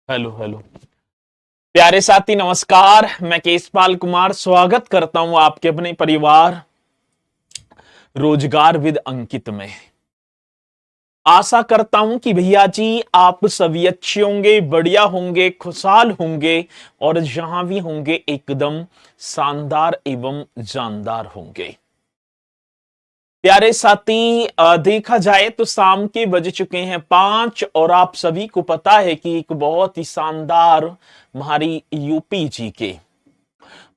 Hello hello. प्यारे साथी नमस्कार। मैं केशपाल कुमार स्वागत करता हूं आपके अपने परिवार रोजगार विद अंकित में। आशा करता हूं कि भैया जी आप सभी अच्छे होंगे, बढ़िया होंगे, खुशहाल होंगे और जहां भी होंगे एकदम शानदार एवं जानदार होंगे। प्यारे साथी देखा जाए तो शाम के बज चुके हैं 5 और आप सभी को पता है कि एक बहुत ही शानदार हमारी यूपी जी के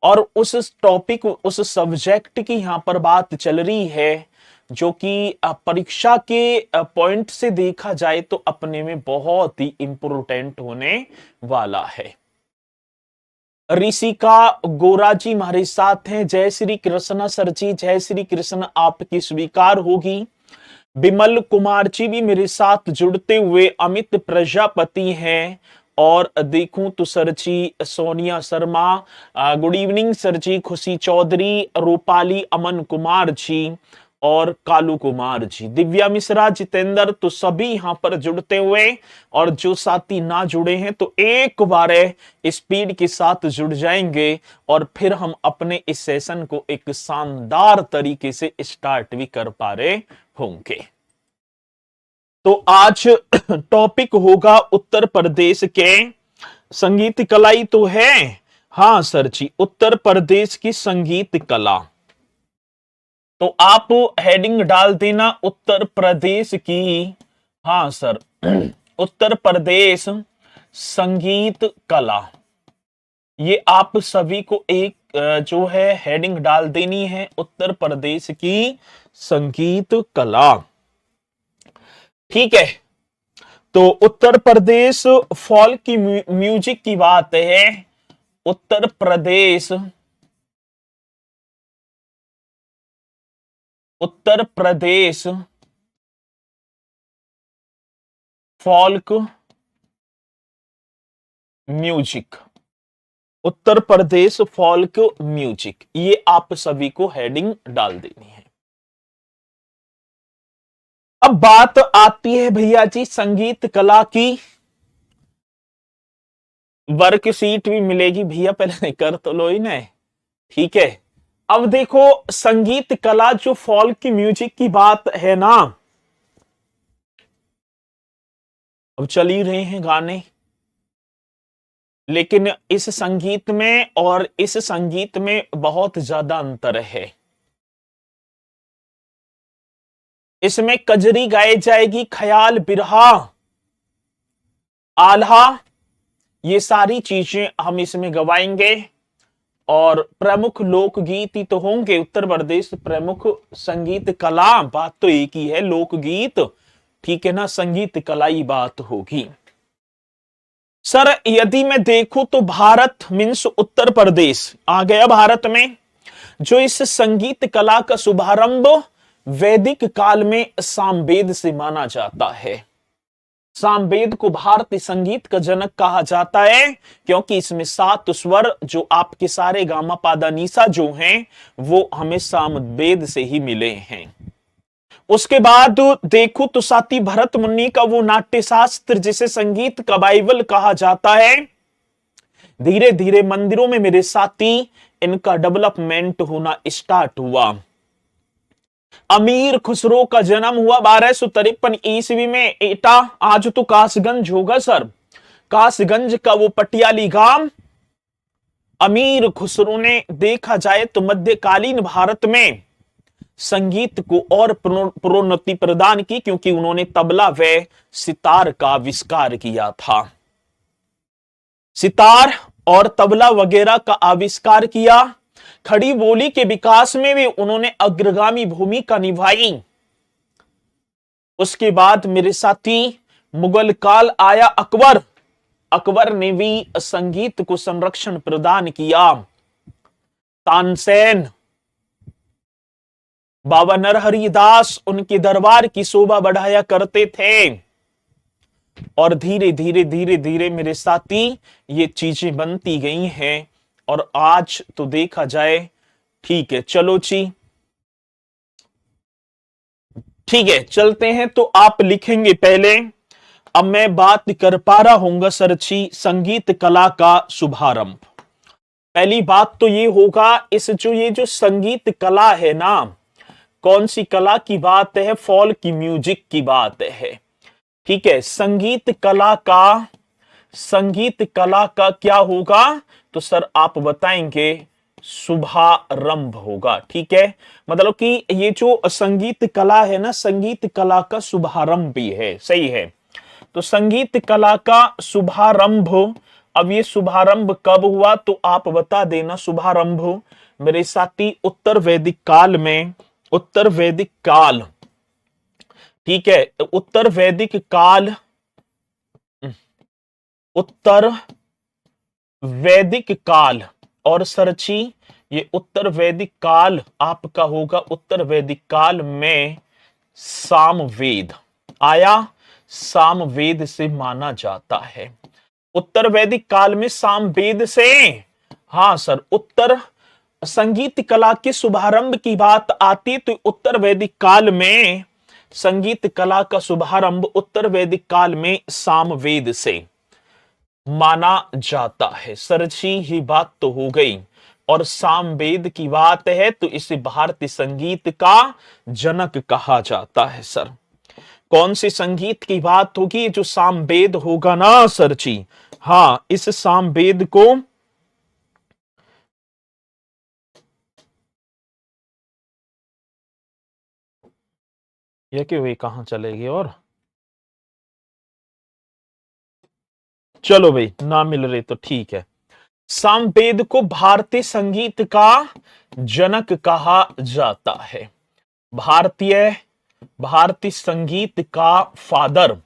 और उस टॉपिक उस सब्जेक्ट की यहां पर बात चल रही है जो कि परीक्षा के पॉइंट से देखा जाए तो अपने में बहुत ही इंपोर्टेंट होने वाला है। ऋषिका गोरा जी हमारे साथ हैं। जय श्री कृष्ण सर जी, जय श्री कृष्ण आपकी स्वीकार होगी। विमल कुमार जी भी मेरे साथ जुड़ते हुए, अमित प्रजापति हैं और देखूं तो sir ji Sonia Sharma, good evening sir ji, Khushi Chaudhary, Rupali, Aman Kumar ji और कालू कुमार जी, दिव्या मिश्रा, जितेंद्र, तो सभी यहां पर जुड़ते हुए और जो साथी ना जुड़े हैं तो एक बार स्पीड के साथ जुड़ जाएंगे और फिर हम अपने इस सेशन को एक शानदार तरीके से स्टार्ट भी कर पा रहे होंगे। तो आज टॉपिक होगा उत्तर प्रदेश के संगीत कला ही तो है। हाँ सर जी, उत्तर प्रदेश की संगीत कला। तो आप हेडिंग डाल देना उत्तर प्रदेश की। हाँ सर, उत्तर प्रदेश संगीत कला, ये आप सभी को एक जो है हेडिंग डाल देनी है, उत्तर प्रदेश की संगीत कला। ठीक है, तो उत्तर प्रदेश फॉल्क की म्यूजिक की बात है। Uttar Pradesh, Uttar Pradesh folk music, Uttar Pradesh folk music, ये आप सभी को हेडिंग डाल देनी है। अब बात आती है भैया जी संगीत कला की। वर्कशीट भी मिलेगी भैया, पहले कर तो लो ही ना। ठीक है, अब देखो संगीत कला जो फॉल्क की म्यूजिक की बात है ना, अब चल ही रहे हैं गाने, लेकिन इस संगीत में और इस संगीत में बहुत ज्यादा अंतर है। इसमें कजरी गाई जाएगी, ख्याल, बिरहा, आल्हा, ये सारी चीजें हम इसमें गवाएंगे और प्रमुख लोकगीत ही तो होंगे। उत्तर प्रदेश प्रमुख संगीत कला, बात तो एक ही है, लोकगीत, ठीक है ना, संगीत कला ही बात होगी। सर यदि मैं देखूं तो भारत मीन्स उत्तर प्रदेश आ गया भारत में। जो इस संगीत कला का शुभारंभ वैदिक काल में सामवेद से माना जाता है। सामवेद को भारतीय संगीत का जनक कहा जाता है क्योंकि इसमें 7 स्वर जो आपके सारे गामा पादा नीसा जो हैं वो हमें सामवेद से ही मिले हैं। उसके बाद देखो तो साथी भरत मुनि का वो नाट्य शास्त्र जिसे संगीत का बाइबल कहा जाता है, धीरे धीरे मंदिरों में मेरे साथी इनका डेवलपमेंट होना स्टार्ट हुआ। अमीर खुसरो का जन्म हुआ 1253 ईस्वी में एटा, आज तो कासगंज होगा सर, कासगंज का वो पटियाली गांव। अमीर खुसरो ने देखा जाए तो मध्यकालीन भारत में संगीत को और प्रोन्नति प्रदान की क्योंकि उन्होंने तबला व सितार का आविष्कार किया था। सितार और तबला वगैरह का आविष्कार किया। खड़ी बोली के विकास में भी उन्होंने अग्रगामी भूमिका निभाई। उसके बाद मेरे साथी मुगल काल आया, अकबर, अकबर ने भी संगीत को संरक्षण प्रदान किया। तानसेन, बाबा नरहरि दास उनके दरबार की शोभा बढ़ाया करते थे और धीरे धीरे धीरे धीरे मेरे साथी ये चीजें बनती गई हैं और आज तो देखा जाए, ठीक है चलो जी, ठीक है चलते हैं। तो आप लिखेंगे पहले अब मैं बात कर पा रहा हूंगा सर जी संगीत कला का शुभारंभ। पहली बात तो ये होगा, इस जो ये जो संगीत कला है ना, कौन सी कला की बात है? फॉल्क की म्यूजिक की बात है। ठीक है, संगीत कला का क्या होगा? तो सर आप बताएंगे शुभारंभ होगा। ठीक है, मतलब कि ये जो संगीत कला है ना, संगीत कला का शुभारंभ भी है। सही है, तो संगीत कला का शुभारंभ। अब ये शुभारंभ कब हुआ तो आप बता देना। शुभारंभ मेरे साथी उत्तर वैदिक काल में, उत्तर वैदिक काल। ठीक है, उत्तर वैदिक काल, उत्तर वैदिक काल और सरची, ये उत्तर वैदिक काल आपका होगा। उत्तर वैदिक काल में सामवेद आया, सामवेद से माना जाता है। उत्तर वैदिक काल में सामवेद से, हाँ सर, उत्तर संगीत कला के शुभारंभ की बात आती तो उत्तर वैदिक काल में संगीत कला का शुभारंभ उत्तर वैदिक काल में सामवेद से माना जाता है। सर जी ही बात तो हो गई, और सामवेद की बात है तो इसे भारतीय संगीत का जनक कहा जाता है। सर कौन से संगीत की बात होगी? जो सामवेद होगा ना सर जी, हाँ, इस सामवेद को यह कि वे कहां चलेगी, और चलो भाई ना मिल रहे तो ठीक है। सामवेद को भारतीय संगीत का जनक कहा जाता है। भारतीय भारतीय संगीत का फादर,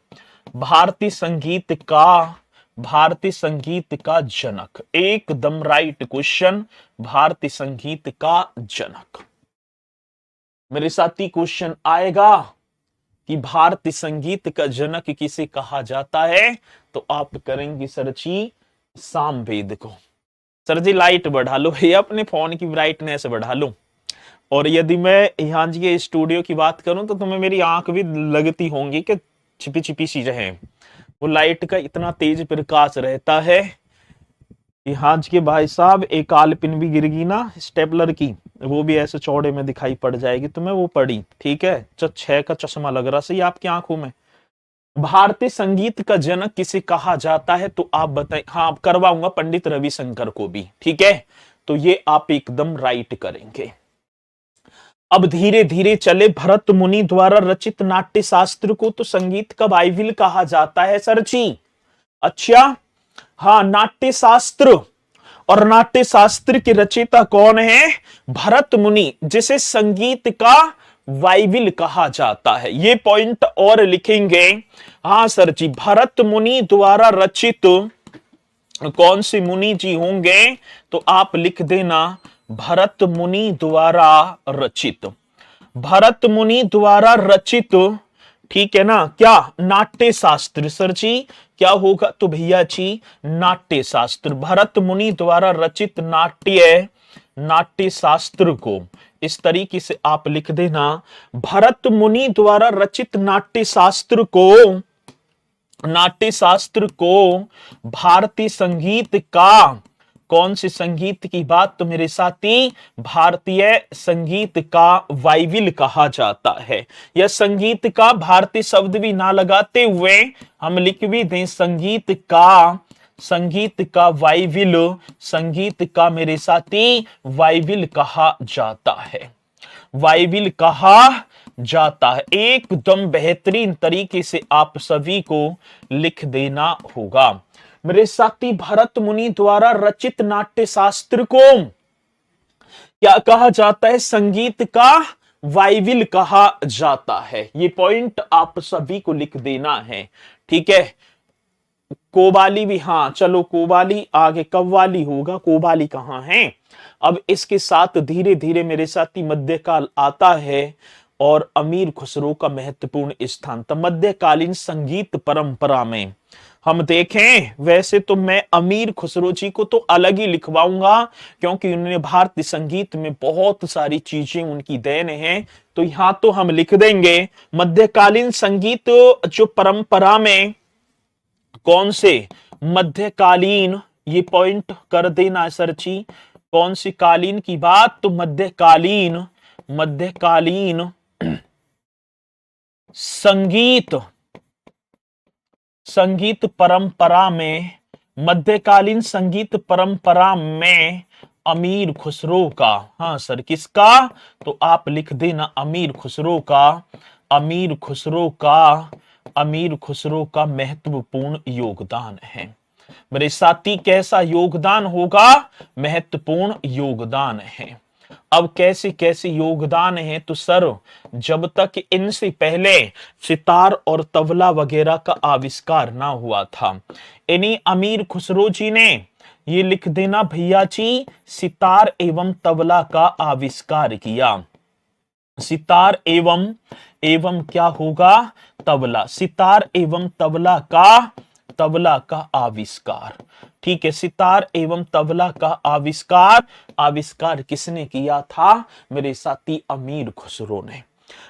भारतीय संगीत का, भारतीय संगीत का जनक। एकदम राइट क्वेश्चन, भारतीय संगीत का जनक। मेरे साथी क्वेश्चन आएगा कि भारतीय संगीत का जनक किसे कहा जाता है, तो आप करेंगे सर जी सामवेद को। सर जी लाइट बढ़ा लो, ये अपने फोन की ब्राइटनेस बढ़ा लो। और यदि मैं यहाँ जी के स्टूडियो की बात करूं तो तुम्हें मेरी आंख भी लगती होंगी कि छिपी छिपी सी है। वो लाइट का इतना तेज प्रकाश रहता है। यहाँ के भाई साहब एक आलपिन भी गिर गई ना स्टेपलर की, वो भी ऐसे चौड़े में दिखाई पड़ जाएगी तुम्हें, वो पड़ी। ठीक है, 6 का चश्मा लग रहा सही आपकी आंखों में। भारतीय संगीत का जनक किसे कहा जाता है तो आप बताएं। हाँ, आप करवाऊंगा पंडित रविशंकर को भी। ठीक है, तो ये आप एकदम राइट करेंगे। अब धीरे धीरे चले, भरत मुनि द्वारा रचित नाट्य शास्त्र को तो संगीत का बाइबिल कहा जाता है सर जी। अच्छा, हाँ, नाट्य शास्त्र, और नाट्य शास्त्र के रचयिता कौन है? भरत मुनि, जिसे संगीत का बाइबिल कहा जाता है। ये पॉइंट और लिखेंगे। हाँ सर जी, भरत मुनि द्वारा रचित कौन से मुनि जी होंगे? तो आप लिख देना भरत मुनि द्वारा रचित, भरत मुनि द्वारा रचित। ठीक है ना, क्या? नाट्य शास्त्र। सर जी क्या होगा? तो भैया जी नाट्य शास्त्र, भरत मुनि द्वारा रचित नाट्य शास्त्र को इस तरीके से आप लिख देना। भरत मुनि द्वारा रचित नाट्य शास्त्र को भारतीय संगीत का, कौन से संगीत की बात? तो मेरे साथी भारतीय संगीत का बाइबिल कहा जाता है। यह संगीत का भारतीय शब्द भी ना लगाते हुए हम लिख भी दें संगीत का बाइबिल, संगीत का मेरे साथी बाइबिल कहा जाता है, बाइबिल कहा जाता है। एकदम बेहतरीन तरीके से आप सभी को लिख देना होगा। मेरे साथी भरत मुनि द्वारा रचित नाट्य शास्त्र को क्या कहा जाता है? संगीत का बाइबिल कहा जाता है। ये पॉइंट आप सभी को लिख देना है। ठीक है, कोबाली भी, हाँ चलो कोबाली आगे कव्वाली होगा, कोबाली कहां है? अब इसके साथ धीरे धीरे मेरे साथी मध्यकाल आता है और अमीर खुसरो का महत्वपूर्ण स्थान। तो मध्यकालीन संगीत परंपरा में हम देखें, वैसे तो मैं अमीर खुसरो जी को तो अलग ही लिखवाऊंगा क्योंकि उन्होंने भारतीय संगीत में बहुत सारी चीजें उनकी देन है, तो यहां तो हम लिख देंगे मध्यकालीन संगीत जो परंपरा में कौन से मध्यकालीन, ये पॉइंट कर देना सर जी, कौन सी कालीन की बात, तो मध्यकालीन, मध्यकालीन संगीत, संगीत परंपरा में, मध्यकालीन संगीत परंपरा में अमीर खुसरो का, हाँ सर किसका, तो आप लिख देना अमीर खुसरो का, अमीर खुसरो का, अमीर खुसरो का महत्वपूर्ण योगदान है। मेरे साथी कैसा योगदान होगा, महत्वपूर्ण योगदान है। अब कैसे कैसे योगदान है, तो सर जब तक इनसे पहले सितार और तबला वगैरह का आविष्कार ना हुआ था, इन्हीं अमीर खुसरो जी ने, ये लिख देना भैया जी, सितार एवं तबला का आविष्कार किया। सितार एवं, एवं क्या होगा, तबला, सितार एवं तबला का, तबला का आविष्कार। ठीक है, सितार एवं तबला का आविष्कार, आविष्कार किसने किया था, मेरे साथी अमीर खुसरो ने।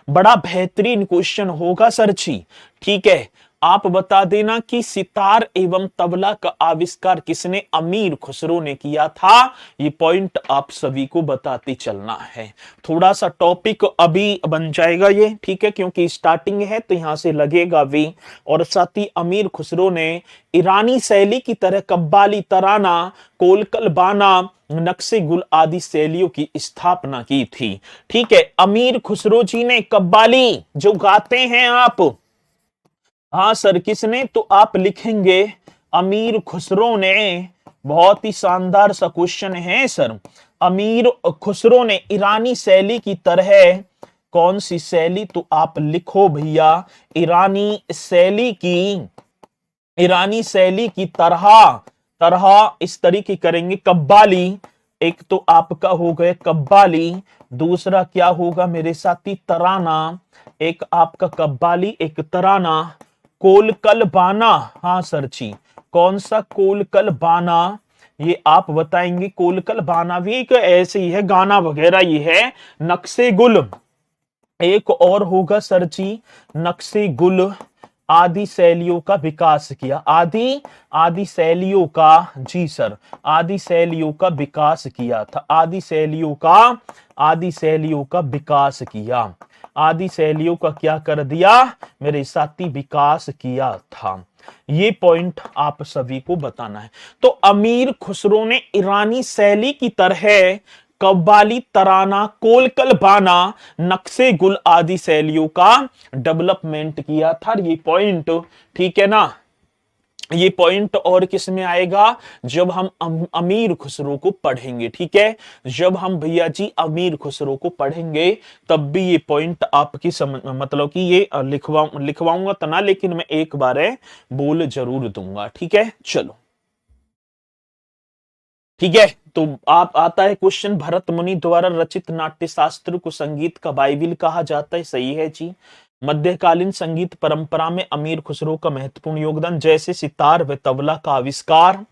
बड़ा बेहतरीन क्वेश्चन होगा सर जी। ठीक है, आप बता देना कि सितार एवं तबला का आविष्कार किसने, अमीर खुसरो ने किया था। ये पॉइंट आप सभी को बताते चलना है। थोड़ा सा टॉपिक अभी बन जाएगा ये, ठीक है, क्योंकि स्टार्टिंग है तो यहां से लगेगा भी। और साथ ही अमीर खुसरो ने ईरानी शैली की तरह कव्वाली, तराना, कोलकल बाना, नक्शे गुल आदि शैलियों की स्थापना की थी। ठीक है, अमीर खुसरो जी ने कव्वाली जो गाते हैं आप, हाँ सर किसने, तो आप लिखेंगे अमीर खुसरो ने। बहुत ही शानदार सा क्वेश्चन है सर। अमीर खुसरो ने ईरानी शैली की तरह, कौन सी शैली, तो आप लिखो भैया ईरानी शैली की, ईरानी शैली की तरह, तरह इस तरीके करेंगे कव्वाली। एक तो आपका हो गया कव्वाली, दूसरा क्या होगा मेरे साथी, तराना। एक आपका कव्वाली, एक तराना। कोलकल बाना, हाँ सर जी, कौन सा कोलकल बाना, ये आप बताएंगे। कोलकल बाना भी एक ऐसे ही है, गाना वगैरह ये है। नक्शे गुल एक और होगा सर जी, नक्शे गुल आदि शैलियों का विकास किया। आदि, आदि शैलियों का, जी सर, आदि शैलियों का विकास किया था। आदि शैलियों का, आदि शैलियों का विकास किया। आदि शैलियों का क्या कर दिया मेरे साथी, विकास किया था। ये पॉइंट आप सभी को बताना है। तो अमीर खुसरो ने ईरानी शैली की तरह कव्वाली, तराना, कोलकल बाना, नक्शे गुल आदि शैलियों का डेवलपमेंट किया था। ये पॉइंट, ठीक है ना, ये पॉइंट और किस में आएगा, जब हम अमीर खुसरो को पढ़ेंगे। ठीक है, जब हम भैया जी अमीर खुसरो को पढ़ेंगे तब भी ये पॉइंट आपकी समझ, मतलब कि ये लिखवाऊंगा तो ना, लेकिन मैं एक बार बोल जरूर दूंगा। ठीक है, चलो ठीक है। तो आप आता है क्वेश्चन, भरत मुनि द्वारा रचित नाट्य शास्त्र को संगीत का बाइबिल कहा जाता है। सही है जी। मध्यकालीन संगीत परंपरा में अमीर खुसरो का महत्वपूर्ण योगदान, जैसे सितार व तबला का आविष्कार।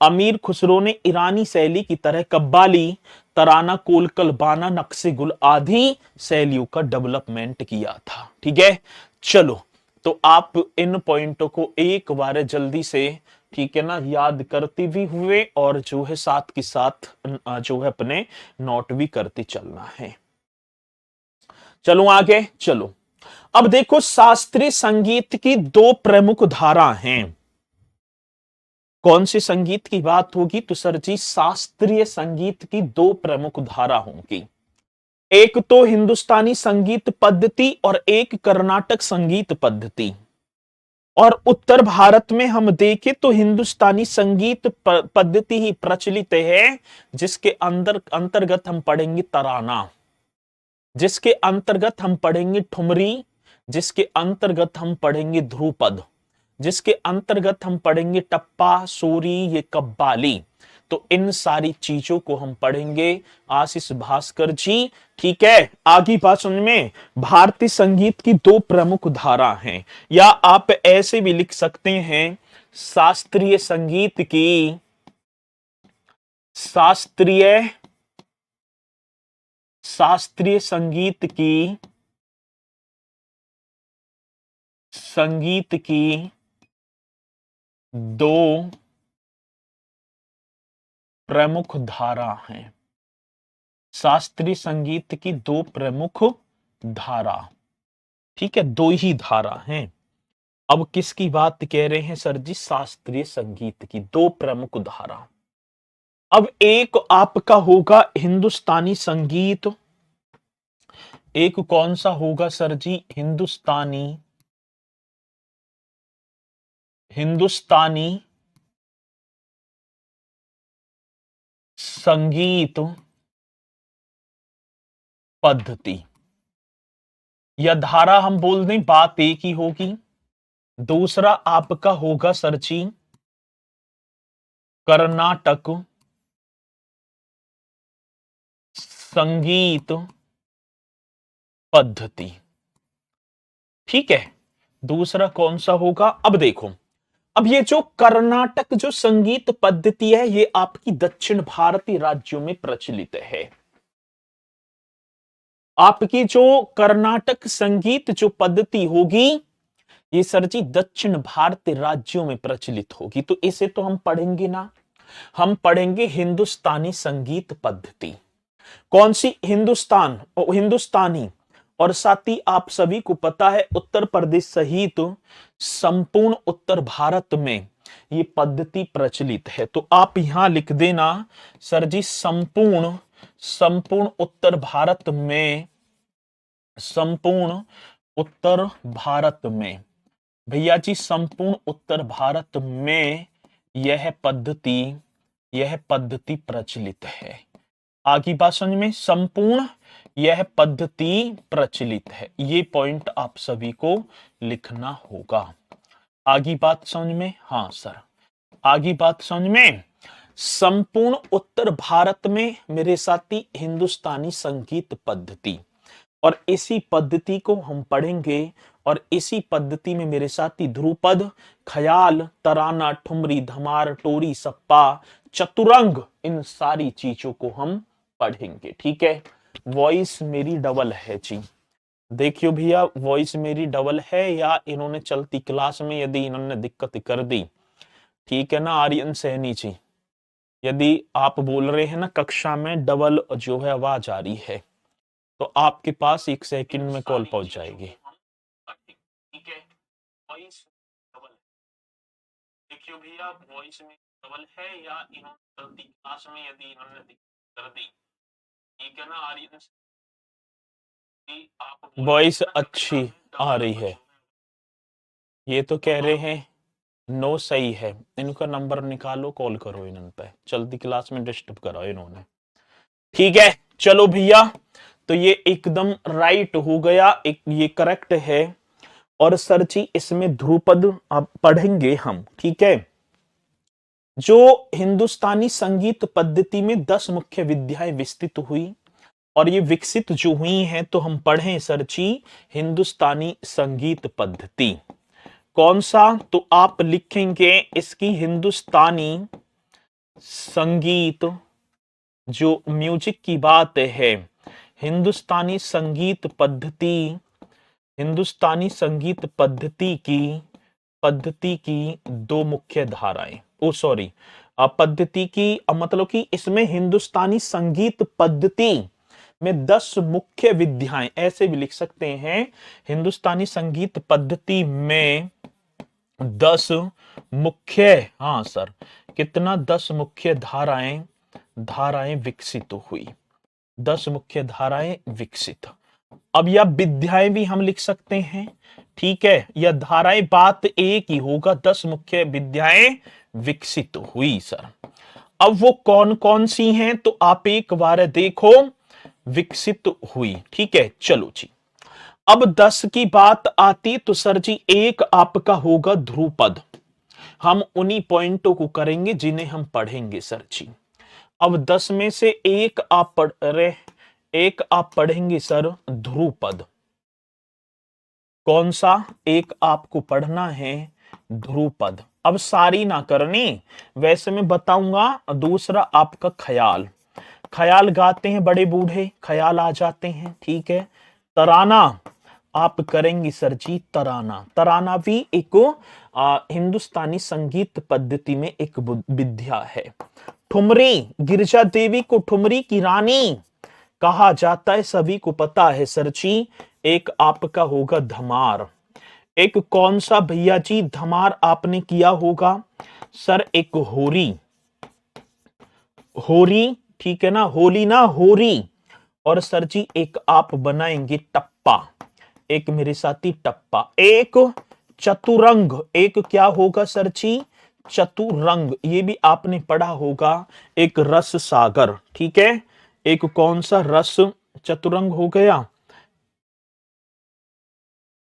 अमीर खुसरो ने ईरानी शैली की तरह कव्वाली, तराना, कोलकल बाना, नक्शे गुल आदि शैलियों का डेवलपमेंट किया था। ठीक है, चलो तो आप इन पॉइंटों को एक बार जल्दी से, ठीक है ना, याद करते भी हुए और जो है साथ के साथ जो है अपने नोट भी करते चलना है। चलो आगे चलो। अब देखो, शास्त्रीय संगीत की दो प्रमुख धारा हैं। कौन सी संगीत की बात होगी, तो सर जी शास्त्रीय संगीत की दो प्रमुख धारा होंगी। एक तो हिंदुस्तानी संगीत पद्धति और एक कर्नाटक संगीत पद्धति। और उत्तर भारत में हम देखें तो हिंदुस्तानी संगीत पद्धति ही प्रचलित है, जिसके अंदर अंतर्गत हम पढ़ेंगे तराना, जिसके अंतर्गत हम पढ़ेंगे ठुमरी, जिसके अंतर्गत हम पढ़ेंगे ध्रुपद, जिसके अंतर्गत हम पढ़ेंगे टप्पा, सोरी, ये कव्वाली। तो इन सारी चीजों को हम पढ़ेंगे आशीष भास्कर जी। ठीक है, आगे बात समझ में। भारतीय संगीत की दो प्रमुख धारा हैं, या आप ऐसे भी लिख सकते हैं, शास्त्रीय संगीत की, शास्त्रीय, शास्त्रीय संगीत की, संगीत की दो प्रमुख धारा हैं। शास्त्रीय संगीत की दो प्रमुख धारा, ठीक है, दो ही धारा हैं। अब किसकी बात कह रहे हैं सर जी? शास्त्रीय संगीत की दो प्रमुख धारा। अब एक आपका होगा हिंदुस्तानी संगीत, एक कौन सा होगा सर जी? हिंदुस्तानी संगीत पद्धति, या धारा हम बोल दें, बात एक ही होगी। दूसरा आपका होगा सर जी कर्नाटक संगीत पद्धति, ठीक है। दूसरा कौन सा होगा? अब देखो, अब ये जो कर्नाटक जो संगीत पद्धति है, ये आपकी दक्षिण भारतीय राज्यों में प्रचलित है। आपकी जो कर्नाटक संगीत जो पद्धति होगी, ये सर जी दक्षिण भारतीय राज्यों में प्रचलित होगी। तो इसे तो हम पढ़ेंगे ना, हम पढ़ेंगे हिंदुस्तानी संगीत पद्धति। कौन सी? हिंदुस्तानी। और साथ ही आप सभी को पता है उत्तर प्रदेश सहित संपूर्ण उत्तर भारत में ये पद्धति प्रचलित है। तो आप यहां लिख देना सर जी संपूर्ण उत्तर भारत में, संपूर्ण उत्तर भारत में, भैया जी संपूर्ण उत्तर भारत में यह पद्धति प्रचलित है। आगे बात समझ में? संपूर्ण यह पद्धति प्रचलित है, ये पॉइंट आप सभी को लिखना होगा। आगे बात समझ में? हाँ सर, आगे बात समझ में? संपूर्ण उत्तर भारत में मेरे साथी हिंदुस्तानी संगीत पद्धति, और इसी पद्धति को हम पढ़ेंगे। और इसी पद्धति में मेरे साथी ध्रुपद, ख्याल, तराना, ठुमरी, धमार, टोरी, सप्पा, चतुरंग, इन सारी चीजों को हम पढ़ेंगे, ठीक है। वॉइस मेरी डबल है जी, देखियो भैया, वॉइस मेरी डबल है या इन्होंने चलती क्लास में यदि इन्होंने दिक्कत कर दी, ठीक है ना आर्यन सैनी जी, यदि आप बोल रहे हैं ना कक्षा में डबल जो है आवाज आ रही है, तो आपके पास 1 सेकंड में कॉल पहुंच जाएगी, ठीक है। वॉइस डबल, देखियो भैया, वॉइस में डबल है या इन्होंने चलती क्लास में यदि इन्होंने दिक्कत कर दी, ठीक है ना आर्यन, वॉइस अच्छी आ रही है, ये तो कह रहे हैं नो सही है। इनका नंबर निकालो, कॉल करो इन पे, चलती क्लास में डिस्टर्ब करा इन्होंने, ठीक है। चलो भैया, तो ये एकदम राइट हो गया, एक ये करेक्ट है। और सर जी इसमें ध्रुपद अब पढ़ेंगे हम, ठीक है। जो हिंदुस्तानी संगीत पद्धति में 10 मुख्य विधाएं विस्तृत हुई, और ये विकसित जो हुई हैं, तो हम पढ़ें सर जी हिंदुस्तानी संगीत पद्धति। कौन सा? तो आप लिखेंगे इसकी हिंदुस्तानी संगीत, जो म्यूजिक की बात है, हिंदुस्तानी संगीत पद्धति, हिंदुस्तानी संगीत पद्धति की दो मुख्य धाराएं, पद्धति की मतलब कि इसमें हिंदुस्तानी संगीत पद्धति में 10 मुख्य विधाएं, ऐसे भी लिख सकते हैं, हिंदुस्तानी संगीत पद्धति में 10 मुख्य, हाँ सर, कितना? 10 मुख्य धाराएं विकसित हुई, 10 मुख्य धाराएं विकसित। अब या विधाएं भी हम लिख सकते हैं, ठीक है, या धाराएं, बात एक ही होगा, 10 मुख्य विधाएं विकसित हुई सर। अब वो कौन कौन सी हैं, तो आप एक बार देखो, विकसित हुई, ठीक है। चलो जी, अब 10 की बात आती तो सर जी एक आपका होगा ध्रुपद, हम उन्हीं पॉइंटों को करेंगे जिन्हें हम पढ़ेंगे सर जी। अब 10 में से एक आप पढ़ेंगे सर ध्रुपद। कौन सा? एक आपको पढ़ना है ध्रुपद। अब सारी ना करनी, वैसे मैं बताऊंगा। दूसरा आपका ख्याल, ख्याल गाते हैं बड़े बूढ़े, ख्याल आ जाते हैं, ठीक है। तराना आप करेंगी सर जी तराना। तराना भी एक हिंदुस्तानी संगीत पद्धति में एक विद्या है। ठुमरी, गिरिजा देवी को ठुमरी की रानी कहा जाता है, सभी को पता है सर जी। एक आपका होगा धमार। एक कौन सा भैया जी धमार आपने किया होगा सर? एक होरी। होरी, ठीक है ना, होली ना होरी। और सर जी एक आप बनाएंगे टप्पा। एक मेरे साथी टप्पा। एक चतुरंग, एक क्या होगा सर जी? चतुरंग, ये भी आपने पढ़ा होगा। एक रस सागर, ठीक है। एक कौन सा रस, चतुरंग हो गया,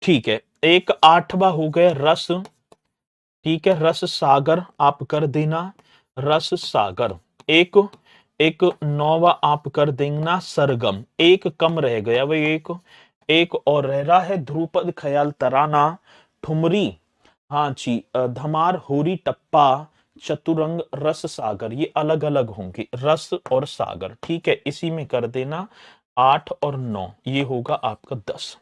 ठीक है। एक आठवां हो गया रस, ठीक है, रस सागर आप कर देना, रस सागर। एक एक नौवा आप कर देना सरगम। एक कम रह गया भाई, एक और रह रहा है ध्रुपद, ख्याल, तराना, ठुमरी, हाँ जी, धमार, होरी, टप्पा, चतुरंग, रस सागर, ये अलग अलग होंगे, रस और सागर, ठीक है। इसी में कर देना 8 और 9, ये होगा आपका 10।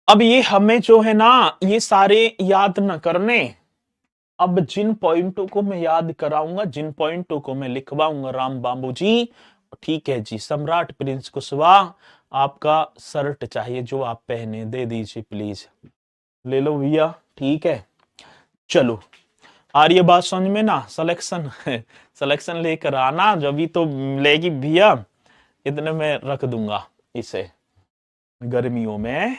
अब ये हमें जो है ना ये सारे याद न करने। अब जिन पॉइंटों को मैं याद कराऊंगा, जिन पॉइंटों को मैं लिखवाऊंगा राम बाबू जी, ठीक है जी। सम्राट प्रिंस कुशवाहा, आपका शर्ट चाहिए जो आप पहने, दे दीजिए प्लीज, ले लो भैया, ठीक है। चलो, आ रही है बात समझ में ना? सिलेक्शन सिलेक्शन लेकर आना, जब भी तो लेगी भैया, इतने में रख दूंगा इसे गर्मियों में,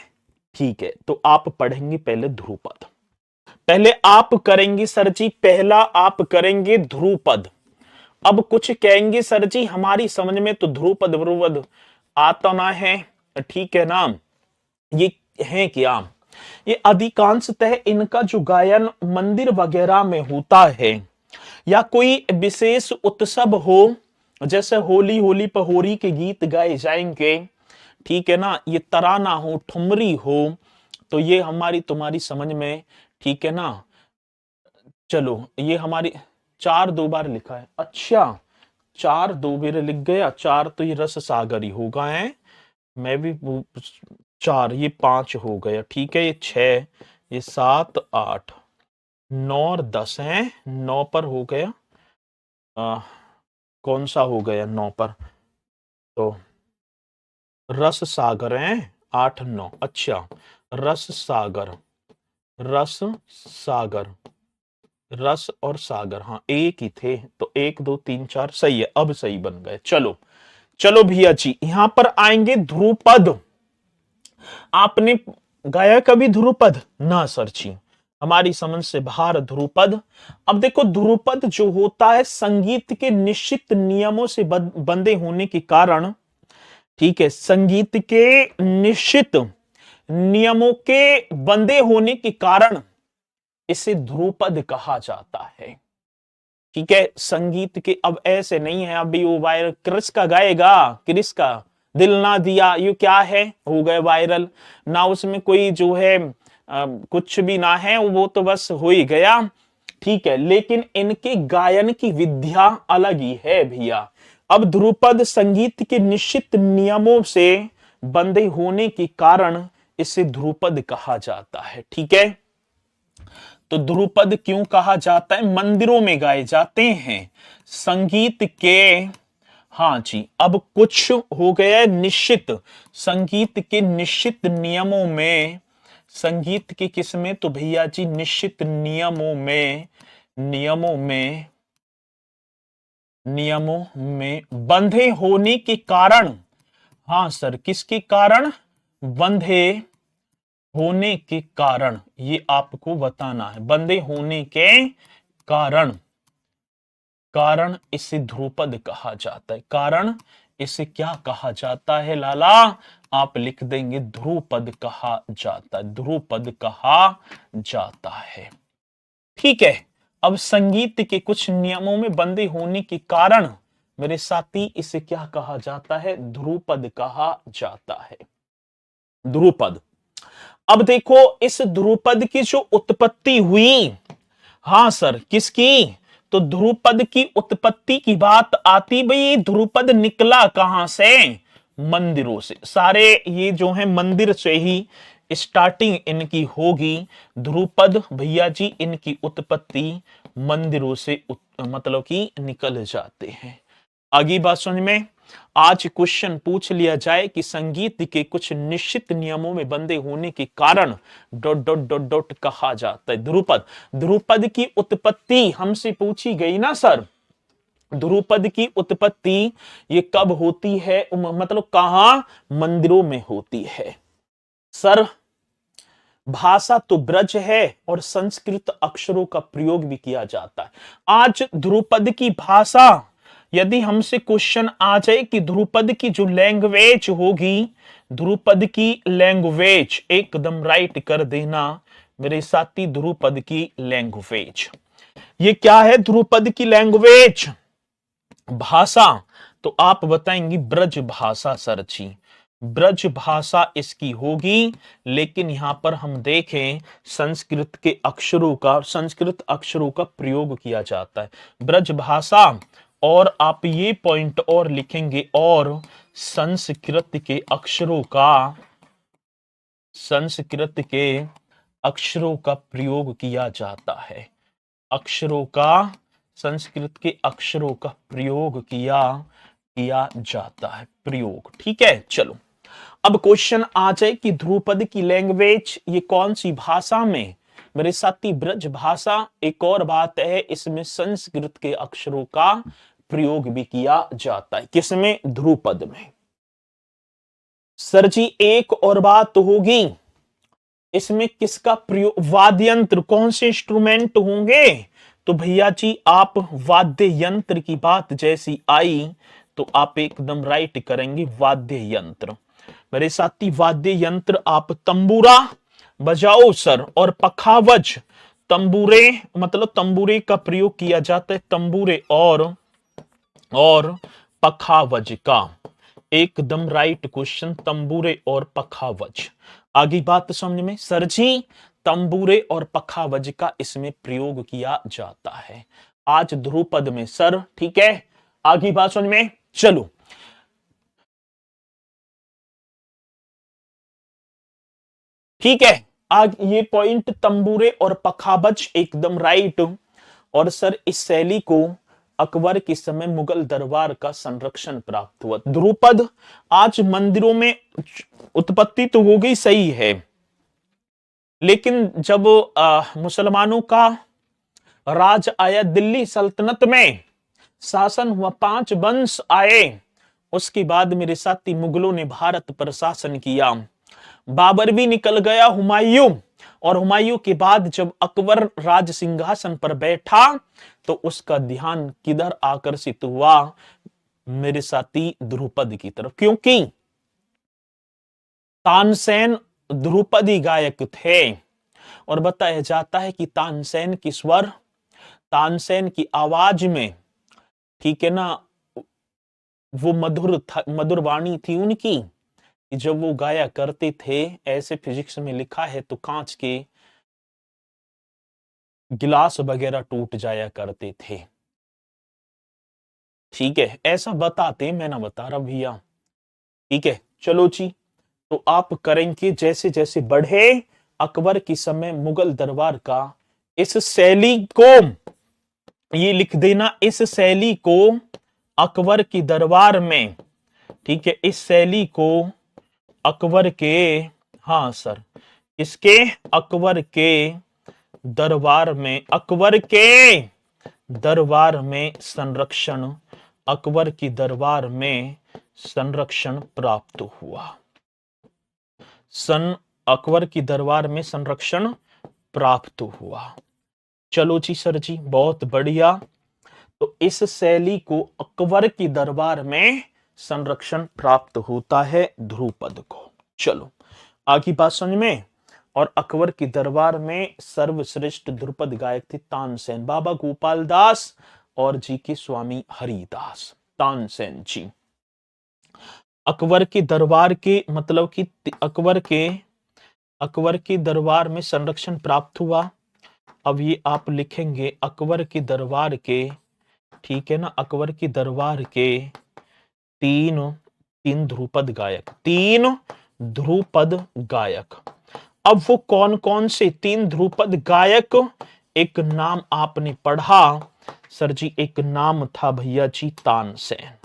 ठीक है। तो आप पढ़ेंगे पहले ध्रुपद। पहले आप करेंगे सर जी, पहला आप करेंगे ध्रुपद। अब कुछ कहेंगे सर जी हमारी समझ में तो ध्रुपद व्रुपद आता ना है, ठीक है ना। ये है क्या? ये अधिकांशतः इनका जो गायन मंदिर वगैरह में होता है, या कोई विशेष उत्सव हो, जैसे होली, होली पर होली के गीत गाए जाएंगे, ठीक है ना। ये तराना हो, ठुमरी हो, तो ये हमारी तुम्हारी समझ में, ठीक है ना। चलो, ये हमारी 4 2 बार लिखा है, अच्छा 4 2 बार लिख गया, 4 तो ये रस सागर ही होगा है, मैं भी 4, ये 5 हो गया, ठीक है। ये 6, ये 7 8 9 और 10 है, 9 पर हो गया, कौन सा हो गया 9 पर? तो रस सागर है 8 9, अच्छा रस सागर, रस सागर, रस और सागर, हाँ एक ही थे, तो 1 2 3 4 सही है, अब सही बन गए। चलो चलो भैया जी, यहां पर आएंगे ध्रुपद। आपने गाया कभी ध्रुपद? ना सर जी, हमारी समझ से बाहर ध्रुपद। अब देखो, ध्रुपद जो होता है संगीत के निश्चित नियमों से बंधे होने के कारण, ठीक है, संगीत के निश्चित नियमों के बंधे होने के कारण इसे ध्रुपद कहा जाता है, ठीक है। संगीत के, अब ऐसे नहीं है अभी वो वायरल क्रिस का गाएगा, क्रिस का दिल ना दिया, ये क्या है, हो गए वायरल ना, उसमें कोई जो है कुछ भी ना है, वो तो बस हो ही गया, ठीक है। लेकिन इनके गायन की विद्या अलग ही है भैया। अब ध्रुपद संगीत के निश्चित नियमों से बंधे होने के कारण इसे ध्रुपद कहा जाता है, ठीक है। तो ध्रुपद क्यों कहा जाता है? मंदिरों में गाए जाते हैं संगीत के, हाँ जी। अब कुछ हो गया निश्चित, संगीत के निश्चित नियमों में, संगीत के किसमें? तो भैया जी निश्चित नियमों में, नियमों में, नियमों में बंधे होने के कारण, हाँ सर, किसके कारण? बंधे होने के कारण, ये आपको बताना है, बंधे होने के कारण, कारण इसे ध्रुपद कहा जाता है। कारण इसे क्या कहा जाता है लाला? आप लिख देंगे ध्रुपद कहा जाता है, ध्रुपद कहा जाता है, ठीक है। अब संगीत के कुछ नियमों में बंधे होने के कारण मेरे साथी इसे क्या कहा जाता है? ध्रुपद कहा जाता है, ध्रुपद। अब देखो, इस ध्रुपद की जो उत्पत्ति हुई, हाँ सर, किसकी? तो ध्रुपद की उत्पत्ति की बात आती, भाई ध्रुपद निकला कहां से? मंदिरों से, सारे ये जो है मंदिर से ही स्टार्टिंग इनकी होगी। ध्रुपद भैया जी इनकी उत्पत्ति मंदिरों से मतलब कि निकल जाते हैं। आगे बात समझ में। आज क्वेश्चन पूछ लिया जाए कि संगीत के कुछ निश्चित नियमों में बंधे होने के कारण डॉट डॉट डॉट डॉट कहा जाता है ध्रुपद। ध्रुपद की उत्पत्ति हमसे पूछी गई ना सर, ध्रुपद की उत्पत्ति ये कब होती है, मतलब कहां, मंदिरों में होती है सर। भाषा तो ब्रज है और संस्कृत अक्षरों का प्रयोग भी किया जाता है। आज ध्रुपद की भाषा, यदि हमसे क्वेश्चन आ जाए कि ध्रुपद की जो लैंग्वेज होगी, ध्रुपद की लैंग्वेज एकदम राइट कर देना मेरे साथी। ध्रुपद की लैंग्वेज ये क्या है? ध्रुपद की लैंग्वेज भाषा तो आप बताएंगी ब्रज भाषा सर जी, ब्रज भाषा इसकी होगी। लेकिन यहां पर हम देखें संस्कृत के अक्षरों का, संस्कृत अक्षरों का प्रयोग किया जाता है ब्रज भाषा। और आप ये पॉइंट और लिखेंगे, और संस्कृत के अक्षरों का, संस्कृत के अक्षरों का प्रयोग किया जाता है, अक्षरों का, संस्कृत के अक्षरों का प्रयोग किया जाता है, प्रयोग। ठीक है, चलो अब क्वेश्चन आ जाए कि ध्रुपद की लैंग्वेज ये कौन सी भाषा में, मेरे साथी ब्रज भाषा। एक और बात है, इसमें संस्कृत के अक्षरों का प्रयोग भी किया जाता है, किसमें? ध्रुपद में। सर जी एक और बात होगी, इसमें किसका प्रयोग, वाद्य यंत्र, कौन से इंस्ट्रूमेंट होंगे? तो भैया जी आप वाद्य यंत्र की बात जैसी आई तो आप एकदम राइट करेंगे, वाद्य यंत्र। मेरे साथी वाद्य यंत्र आप तंबूरा बजाओ सर, और पखावज, तंबूरे मतलब तंबूरे का प्रयोग किया जाता है, तंबूरे और पखावज का, एकदम राइट क्वेश्चन, तंबूरे और पखावज। आगे बात समझ में सर जी, तंबूरे और पखावज का इसमें प्रयोग किया जाता है आज ध्रुपद में सर। ठीक है, आगे बात समझ में। चलो ठीक है, आज ये पॉइंट तंबूरे और पखावज एकदम राइट। और सर इस शैली को अकबर के समय मुगल दरबार का संरक्षण प्राप्त हुआ। ध्रुपद आज मंदिरों में उत्पत्ति तो हो गई, सही है, लेकिन जब मुसलमानों का राज आया, दिल्ली सल्तनत में शासन हुआ, 5 वंश आए, उसके बाद मेरे साथी मुगलों ने भारत पर शासन किया, बाबर भी निकल गया, हुमायूं, और हुमायूं के बाद जब अकबर राज सिंहासन पर बैठा तो उसका ध्यान किधर आकर्षित हुआ? मेरे साथी ध्रुपद की तरफ, क्योंकि तानसेन ध्रुपदी गायक थे। और बताया जाता है कि तानसेन की स्वर, तानसेन की आवाज में, ठीक है ना, वो मधुर वाणी थी उनकी, जब वो गाया करते थे, ऐसे फिजिक्स में लिखा है तो कांच के गिलास वगैरह टूट जाया करते थे। ठीक है, ऐसा बताते, मैं ना बता रहा भैया। ठीक है, चलो जी, तो आप करेंगे जैसे जैसे बढ़े अकबर के समय मुगल दरबार का, इस शैली को ये लिख देना, इस शैली को अकबर की दरबार में, ठीक है, इस शैली को अकबर के, हाँ सर, इसके अकबर के दरबार में, अकबर के दरबार में संरक्षण, अकबर की दरबार में संरक्षण प्राप्त हुआ, अकबर की दरबार में संरक्षण प्राप्त हुआ। चलो जी सर जी, बहुत बढ़िया। तो इस शैली को अकबर की दरबार में संरक्षण प्राप्त होता है ध्रुपद को। चलो आगे बात समझ में। और अकबर की दरबार में सर्वश्रेष्ठ ध्रुपद गायक थे तानसेन, बाबा गोपाल दास और जी के स्वामी हरिदास, तानसेन जी। अकबर के दरबार के मतलब कि अकबर के दरबार में संरक्षण प्राप्त हुआ। अब ये आप लिखेंगे अकबर के दरबार के, ठीक है ना, अकबर के दरबार के 3 तीन ध्रुपद गायक, तीन ध्रुपद गायक। अब वो कौन कौन से तीन ध्रुपद गायक? एक नाम आपने पढ़ा सर जी, एक नाम था भैया जी तानसेन।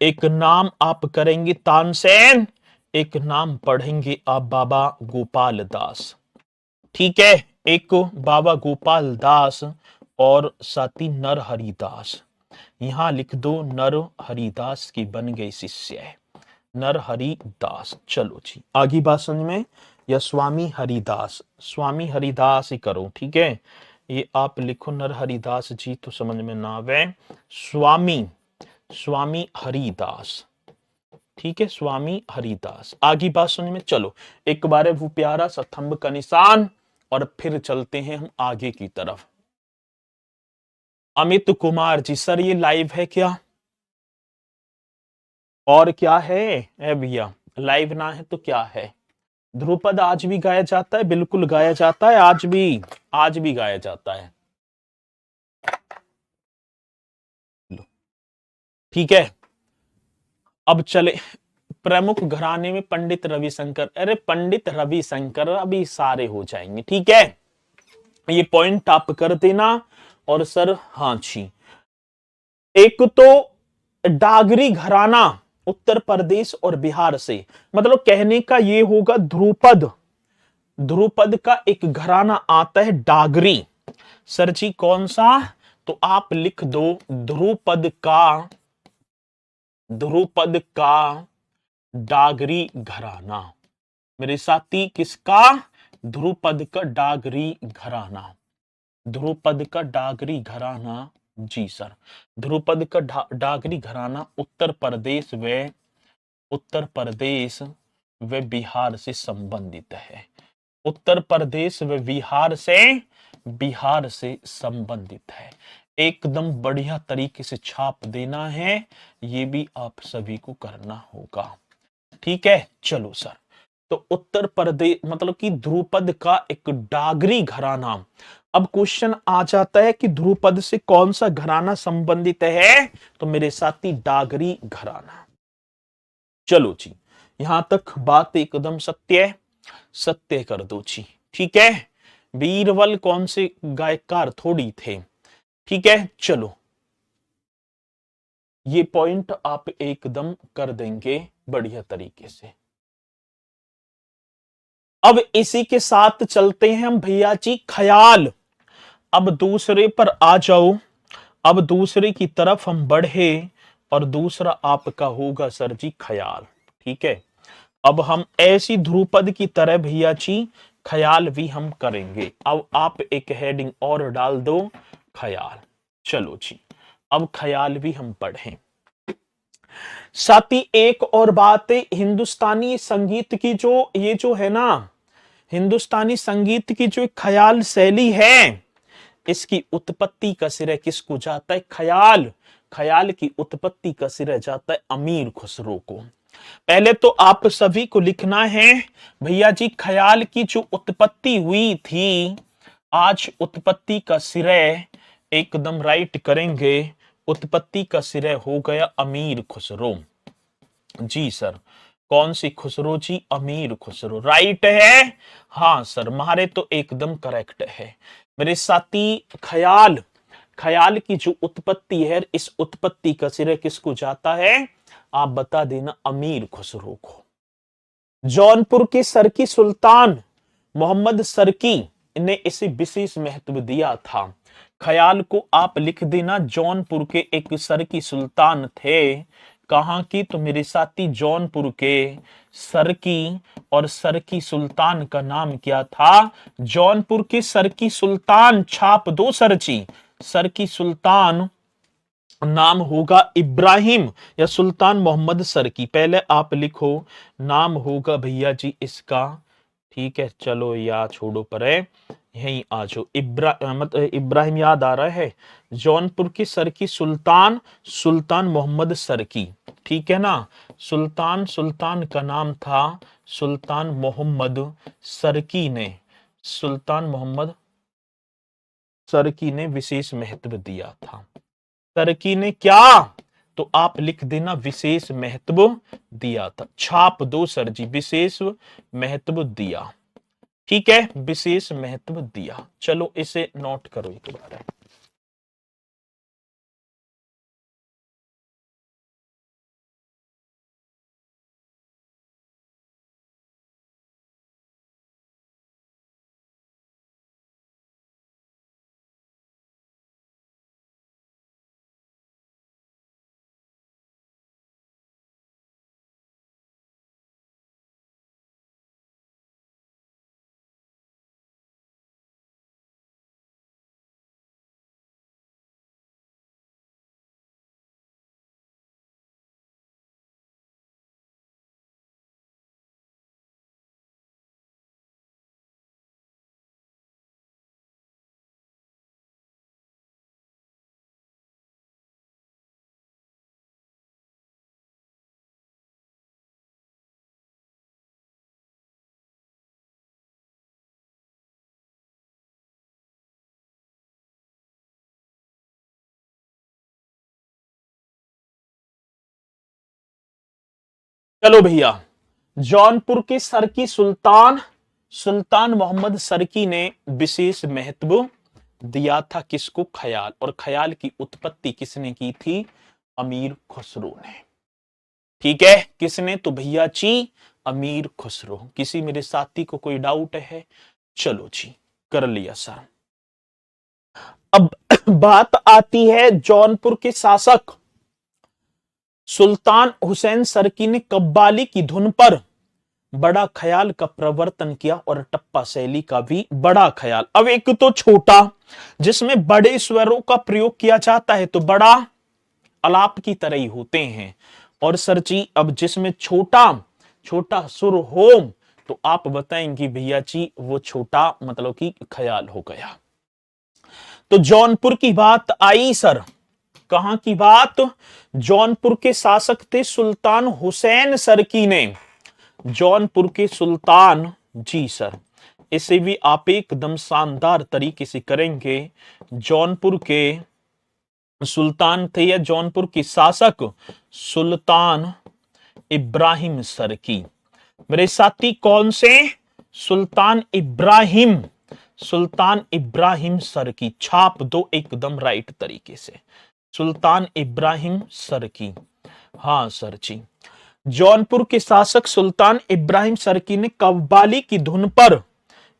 एक नाम आप करेंगे तानसेन, एक नाम पढ़ेंगे आप बाबा गोपाल दास। ठीक है, एक बाबा गोपाल दास और साथी नर हरिदास। यहां लिख दो नर हरिदास की बन गई शिष्य है, नर हरिदास। चलो जी, आगे बात समझ में? या स्वामी हरिदास, स्वामी हरिदास ही करो। ठीक है, ये आप लिखो नर हरिदास जी तो समझ में ना आवे, स्वामी, स्वामी हरिदास। ठीक है, स्वामी हरिदास। आगे बात समझ में? चलो एक बार वो प्यारा सा थंब का निशान और फिर चलते हैं हम आगे की तरफ। अमित कुमार जी, सर ये लाइव है क्या? और क्या है भैया, लाइव ना है तो क्या है? ध्रुपद आज भी गाया जाता है, बिल्कुल गाया जाता है, आज भी गाया जाता है। ठीक है, अब चले प्रमुख घराने में पंडित रविशंकर। अरे पंडित रविशंकर अभी सारे हो जाएंगे। ठीक है, ये पॉइंट आप कर देना। और सर हाँ जी, एक तो डागरी घराना उत्तर प्रदेश और बिहार से, मतलब कहने का ये होगा ध्रुपद, ध्रुपद का एक घराना आता है डागरी। सर जी कौन सा? तो आप लिख दो ध्रुपद का, ध्रुपद का डागरी घराना। मेरे साथी किसका? ध्रुपद का डागरी घराना, ध्रुपद का डागरी घराना। जी सर, ध्रुपद का डागरी घराना उत्तर प्रदेश व बिहार से संबंधित है। उत्तर प्रदेश व बिहार से संबंधित है। एकदम बढ़िया तरीके से छाप देना है, ये भी आप सभी को करना होगा। ठीक है, चलो सर, तो उत्तर प्रदेश मतलब कि ध्रुपद का एक डागरी घराना। अब क्वेश्चन आ जाता है कि ध्रुपद से कौन सा घराना संबंधित है? तो मेरे साथी डागरी घराना। चलो जी, यहां तक बात एकदम सत्य है, सत्य कर दो जी। ठीक है, बीरबल कौन से गायकार थोड़ी थे। ठीक है, चलो ये पॉइंट आप एकदम कर देंगे बढ़िया तरीके से। अब इसी के साथ चलते हैं हम भैया जी ख्याल। अब दूसरे पर आ जाओ, अब दूसरे की तरफ हम बढ़े और दूसरा आपका होगा सर जी ख्याल। ठीक है, अब हम ऐसी ध्रुपद की तरह भैया जी ख्याल भी हम करेंगे। अब आप एक हेडिंग और डाल दो, ख्याल। चलो जी, अब ख्याल भी हम पढ़ें। साथ ही एक और बात है, हिंदुस्तानी संगीत की जो ये जो है ना, हिंदुस्तानी संगीत की जो ख्याल शैली है, इसकी उत्पत्ति का श्रेय किसको जाता है? ख्याल, ख्याल की उत्पत्ति का श्रेय जाता है अमीर खुसरो को। पहले तो आप सभी को लिखना है भैया जी, ख्याल की जो उत्पत्ति हुई थी, आज उत्पत्ति का श्रेय एकदम राइट करेंगे, उत्पत्ति का श्रेय हो गया अमीर खुसरो। जी सर, कौन सी खुसरो जी? अमीर खुसरो राइट है। हाँ सर, मारे तो एकदम करेक्ट है। मेरे साथी ख्याल, ख्याल की जो उत्पत्ति है, इस उत्पत्ति का श्रेय किसको जाता है? आप बता देना, अमीर खुसरो को। जौनपुर के सरकी सुल्तान मोहम्मद सरकी ने इसे विशेष महत्व दिया था। ख्याल को आप लिख देना, जौनपुर के एक सरकी सुल्तान थे। कहां की? तो मेरे साथी जौनपुर के सरकी, और सरकी सुल्तान का नाम क्या था? जौनपुर के सरकी सुल्तान, छाप दो सरची, सरकी सुल्तान नाम होगा इब्राहिम या सुल्तान मोहम्मद सरकी। पहले आप लिखो, नाम होगा भैया जी इसका। ठीक है, चलो या छोड़ो परे, यही आ जाओ। इब्राहिम याद आ रहा है? जौनपुर की सरकी सुल्तान, सुल्तान मोहम्मद सरकी। ठीक है ना, सुल्तान का नाम था सुल्तान मोहम्मद सरकी ने, सुल्तान मोहम्मद सरकी ने विशेष महत्व दिया था। सरकी ने क्या? तो आप लिख देना विशेष महत्व दिया था। छाप दो सर जी, विशेष महत्व दिया। ठीक है, विशेष महत्व दिया। चलो इसे नोट करो एक बार। चलो भैया, जौनपुर के सरकी सुल्तान सुल्तान मोहम्मद सरकी ने विशेष महत्व दिया था किसको? ख्याल। और ख्याल की उत्पत्ति किसने की थी? अमीर खुसरो ने। ठीक है, किसने? तो भैया जी अमीर खुसरो। किसी मेरे साथी को कोई डाउट है? चलो जी, कर लिया सर। अब बात आती है जौनपुर के शासक सुल्तान हुसैन सरकी ने कव्वाली की धुन पर बड़ा ख्याल का प्रवर्तन किया और टप्पा शैली का भी बड़ा ख्याल। अब एक तो छोटा जिसमें बड़े स्वरों का प्रयोग किया जाता है तो बड़ा अलाप की तरह ही होते हैं। और सर जी अब जिसमें छोटा छोटा सुर हो तो आप बताएंगे भैया जी वो छोटा मतलब कि ख्याल हो गया। तो जौनपुर की बात आई सर। कहां की बात? जौनपुर के शासक थे सुल्तान हुसैन सरकी ने। जौनपुर के सुल्तान जी सर, इसे भी आप एकदम शानदार तरीके से करेंगे। जौनपुर के सुल्तान थे या जौनपुर के शासक सुल्तान इब्राहिम सरकी। मेरे साथी कौन से? सुल्तान इब्राहिम, सुल्तान इब्राहिम सरकी। छाप दो एकदम राइट तरीके से, सुल्तान इब्राहिम सरकी। हाँ सर जी, जौनपुर के शासक सुल्तान इब्राहिम सरकी ने कव्वाली की धुन पर,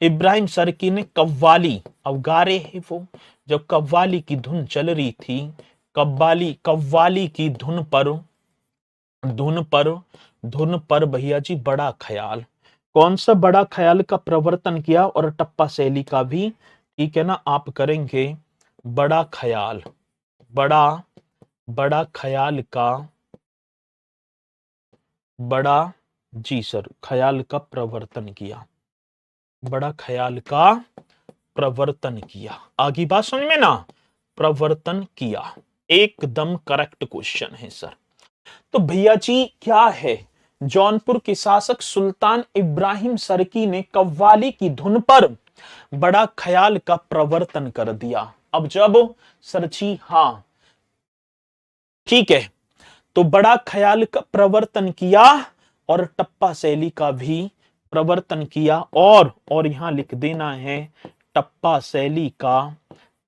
इब्राहिम सरकी ने कव्वाली, अब गा रहे हैं वो, जब कव्वाली की धुन चल रही थी, कव्वाली की धुन पर, धुन पर भैया जी बड़ा ख्याल। कौन सा बड़ा ख्याल का प्रवर्तन किया? और टप्पा शैली का भी, ठीक है ना, आप करेंगे बड़ा ख्याल, बड़ा ख्याल का, बड़ा जी सर ख्याल का प्रवर्तन किया, बड़ा ख्याल का प्रवर्तन किया। आगे बात समझ में ना? प्रवर्तन किया, एकदम करेक्ट क्वेश्चन है सर। तो भैया जी क्या है? जौनपुर के शासक सुल्तान इब्राहिम सरकी ने कव्वाली की धुन पर बड़ा ख्याल का प्रवर्तन कर दिया। अब जब सर जी, हाँ ठीक है, तो बड़ा ख्याल का प्रवर्तन किया और टप्पा शैली का भी प्रवर्तन किया। और यहां लिख देना है टप्पा शैली का,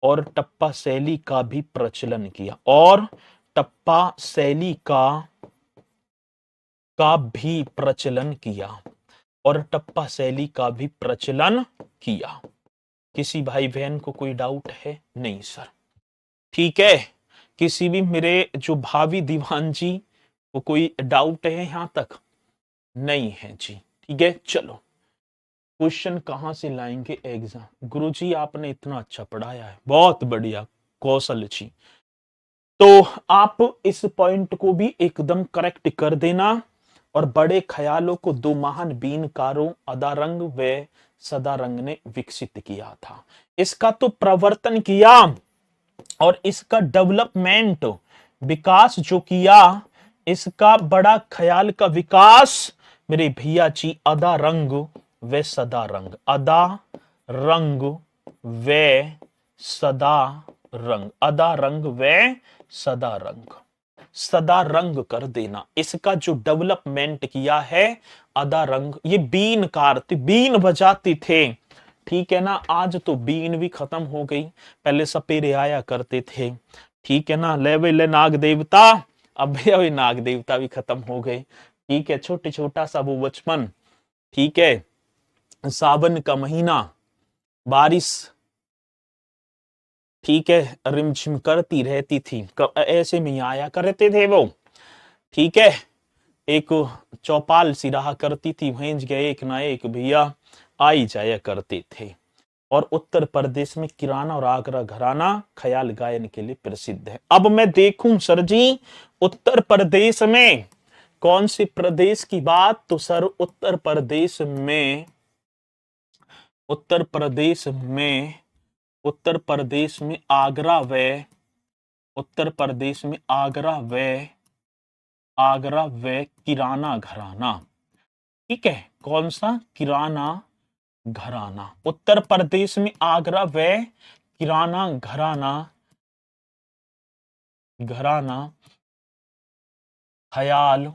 और टप्पा शैली का भी प्रचलन किया, और टप्पा शैली का भी प्रचलन किया, और टप्पा शैली का भी प्रचलन किया। किसी भाई बहन को कोई डाउट है? नहीं सर, ठीक है। किसी भी मेरे जो भावी दीवान जी को कोई डाउट है यहां तक? नहीं है जी, ठीक है। चलो क्वेश्चन कहां से लाएंगे एग्जाम? गुरुजी आपने इतना अच्छा पढ़ाया है, बहुत बढ़िया कौशल जी। तो आप इस पॉइंट को भी एकदम करेक्ट कर देना। और बड़े ख्यालों को दो महान बीनकारों अदारंग व सदारंग ने विकसित किया था। इसका तो प्रवर्तन किया और इसका डेवलपमेंट, विकास जो किया, इसका बड़ा ख्याल का विकास मेरे भैया जी अदा रंग व सदा रंग, अदा रंग व सदा रंग, अदा रंग व सदा रंग। सदा रंग कर देना। इसका जो डेवलपमेंट किया है अदा रंग, ये बीनकार थे, बीन बजाते थे, ठीक है ना। आज तो बीन भी खत्म हो गई, पहले सपेरे आया करते थे, ठीक है ना। ले वे ले नाग देवता, अब वे नाग देवता भी खत्म हो गए, ठीक है। छोटे छोटा सा वो बचपन, ठीक है, सावन का महीना, बारिश, ठीक है, रिमझिम करती रहती थी, ऐसे में आया करते थे वो, ठीक है। एक चौपाल सी रहा करती थी, भेज गए एक ना एक भैया आई जाया करते थे। और उत्तर प्रदेश में किराना और आगरा घराना ख्याल गायन के लिए प्रसिद्ध है। अब मैं देखूं सर जी उत्तर प्रदेश में कौन से प्रदेश की बात, तो सर उत्तर प्रदेश में, उत्तर प्रदेश में, उत्तर प्रदेश में आगरा व, उत्तर प्रदेश में आगरा व किराना घराना, ठीक है। कौन सा? किराना घराना। उत्तर प्रदेश में आगरा व किराना घराना, घराना ख्याल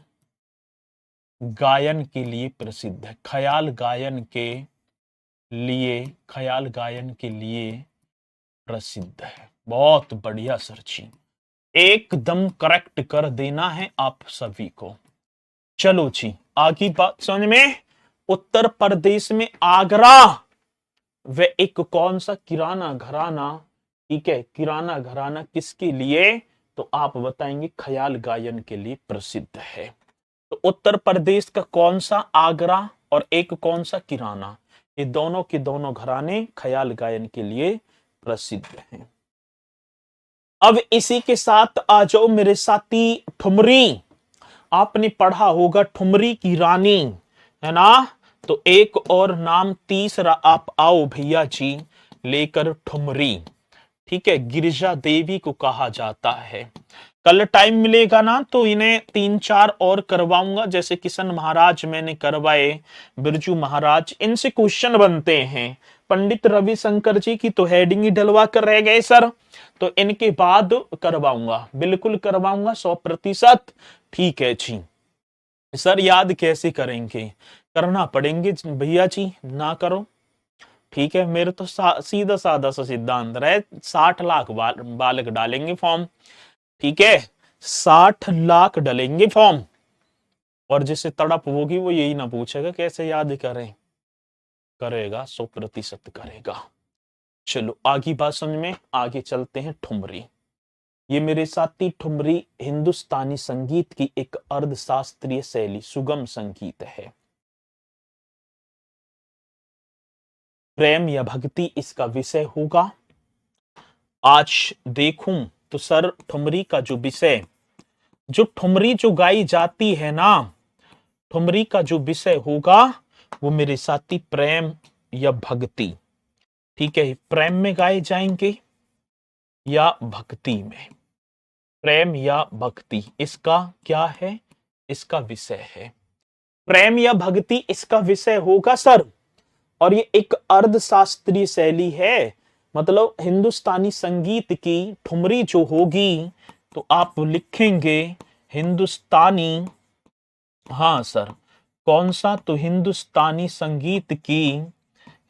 गायन के लिए प्रसिद्ध है। ख्याल गायन के लिए, ख्याल गायन के लिए प्रसिद्ध है। बहुत बढ़िया सर जी, एकदम करेक्ट कर देना है आप सभी को। चलो जी आगे बात समझ में। उत्तर प्रदेश में आगरा व एक कौन सा? किराना घराना, ठीक है। किराना घराना किसके लिए? तो आप बताएंगे ख्याल गायन के लिए प्रसिद्ध है। तो उत्तर प्रदेश का कौन सा? आगरा, और एक कौन सा? किराना। ये दोनों के दोनों घराने ख्याल गायन के लिए प्रसिद्ध हैं। अब इसी के साथ आ जाओ मेरे साथी, ठुमरी। आपने पढ़ा होगा ठुमरी की रानी, है ना। तो एक और नाम तीसरा आप आओ भैया जी लेकर, ठुमरी, ठीक है। गिरिजा देवी को कहा जाता है। कल टाइम मिलेगा ना तो इन्हें 3-4 और करवाऊंगा, जैसे किशन महाराज मैंने करवाए, बिरजू महाराज, इनसे क्वेश्चन बनते हैं। पंडित रविशंकर जी की तो हेडिंग ही डलवा कर रह गए सर, तो इनके बाद करवाऊंगा, बिल्कुल करवाऊंगा 100%, ठीक है जी। सर याद कैसे करेंगे? करना पड़ेंगे भैया जी, ना करो, ठीक है। मेरे तो सीधा साधा सा सिद्धांत रहे, 60 लाख बालक डालेंगे फॉर्म, ठीक है। 60 लाख डालेंगे फॉर्म, और जिसे तड़प होगी वो यही ना पूछेगा कैसे याद करें, करेगा, 100% करेगा। चलो आगे बात समझ में, आगे चलते हैं। ठुमरी, ये मेरे साथी, ठुमरी हिंदुस्तानी संगीत की एक अर्धशास्त्रीय शैली, सुगम संगीत है। प्रेम या भक्ति इसका विषय होगा। आज देखूं तो सर ठुमरी का जो विषय, जो ठुमरी जो गाई जाती है ना, ठुमरी का जो विषय होगा वो मेरे साथी प्रेम या भक्ति, ठीक है। प्रेम में गाए जाएंगे या भक्ति में, प्रेम या भक्ति, इसका क्या है? इसका विषय है प्रेम या भक्ति, इसका विषय होगा सर। और ये एक अर्धशास्त्रीय शैली है, मतलब हिंदुस्तानी संगीत की ठुमरी जो होगी, तो आप लिखेंगे हिंदुस्तानी, हाँ सर, कौन सा? तो हिंदुस्तानी संगीत की,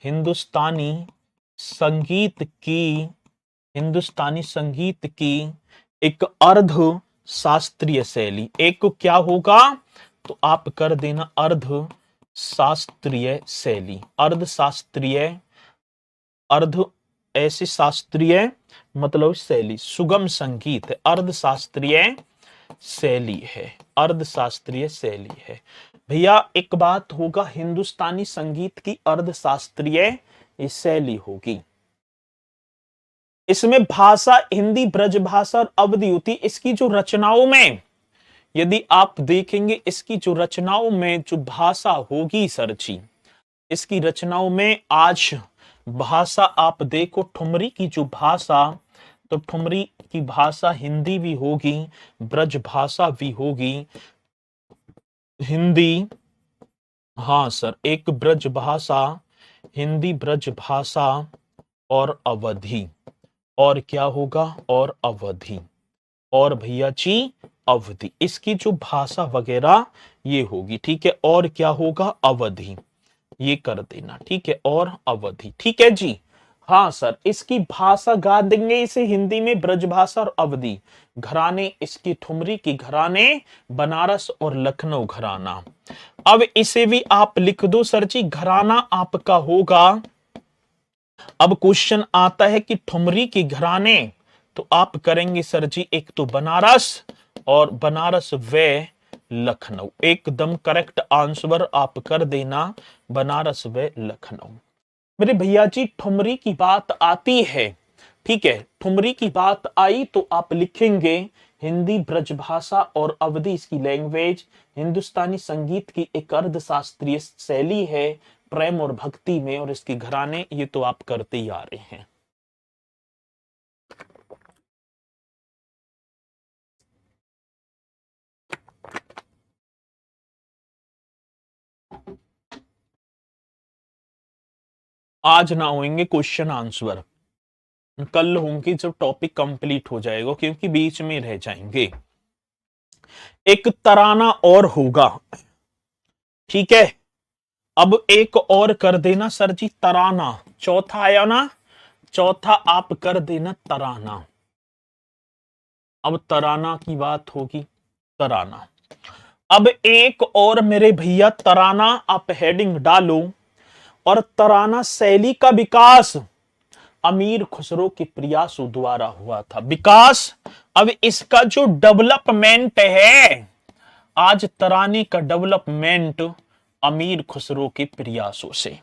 हिंदुस्तानी संगीत की, हिंदुस्तानी संगीत की एक अर्ध शास्त्रीय शैली। एक को क्या होगा? तो आप कर देना अर्ध शास्त्रीय शैली, अर्ध शास्त्रीय, अर्ध ऐसे शास्त्रीय मतलब शैली, सुगम संगीत है, अर्ध शास्त्रीय शैली है, अर्ध शास्त्रीय शैली है। भैया एक बात होगा, हिंदुस्तानी संगीत की अर्ध शास्त्रीय शैली होगी। इसमें भाषा हिंदी, ब्रज भाषा और अवधि, इसकी जो रचनाओं में, यदि आप देखेंगे इसकी जो रचनाओं में जो भाषा होगी सर जी, इसकी रचनाओं में आज भाषा आप देखो, ठुमरी की जो भाषा, तो ठुमरी की भाषा हिंदी भी होगी, ब्रज भाषा भी होगी, हिंदी, हाँ सर, एक ब्रज भाषा, हिंदी ब्रज भाषा और अवधि, और क्या होगा? और अवधि, और भैया जी अवधि, इसकी जो भाषा वगैरह ये होगी, ठीक है। और क्या होगा, अवधि, ये कर देना, ठीक है। और अवधि, ठीक है जी। हाँ सर, इसकी भाषा गा देंगे इसे हिंदी में, ब्रजभाषा और अवधि। घराने इसकी ठुमरी की घराने, बनारस और लखनऊ घराना। अब इसे भी आप लिख दो सर जी, घराना आपका होगा। अब क्वेश्चन आता है कि ठुमरी की घराने, तो आप करेंगे सर जी एक तो बनारस, और बनारस व लखनऊ। एकदम करेक्ट आंसर आप कर देना, बनारस व लखनऊ। मेरे भैया जी, ठुमरी की बात आती है, ठीक है, ठुमरी की बात आई तो आप लिखेंगे हिंदी ब्रजभाषा और अवधि इसकी लैंग्वेज, हिंदुस्तानी संगीत की एक अर्ध शास्त्रीय शैली है, प्रेम और भक्ति में, और इसके घराने, ये तो आप करते ही आ रहे हैं। आज ना होंगे क्वेश्चन आंसर, कल होंगे जब टॉपिक कंप्लीट हो जाएगा, क्योंकि बीच में रह जाएंगे। एक तराना और होगा, ठीक है। अब एक और कर देना सर जी तराना, चौथा आया ना, चौथा आप कर देना तराना। अब तराना की बात होगी, तराना। अब एक और मेरे भैया तराना आप हेडिंग डालो, और तराना शैली का विकास अमीर खुसरो के प्रयासों द्वारा हुआ था। विकास, अब इसका जो डेवलपमेंट है, आज तराने का डेवलपमेंट अमीर खुसरो के प्रयासों से।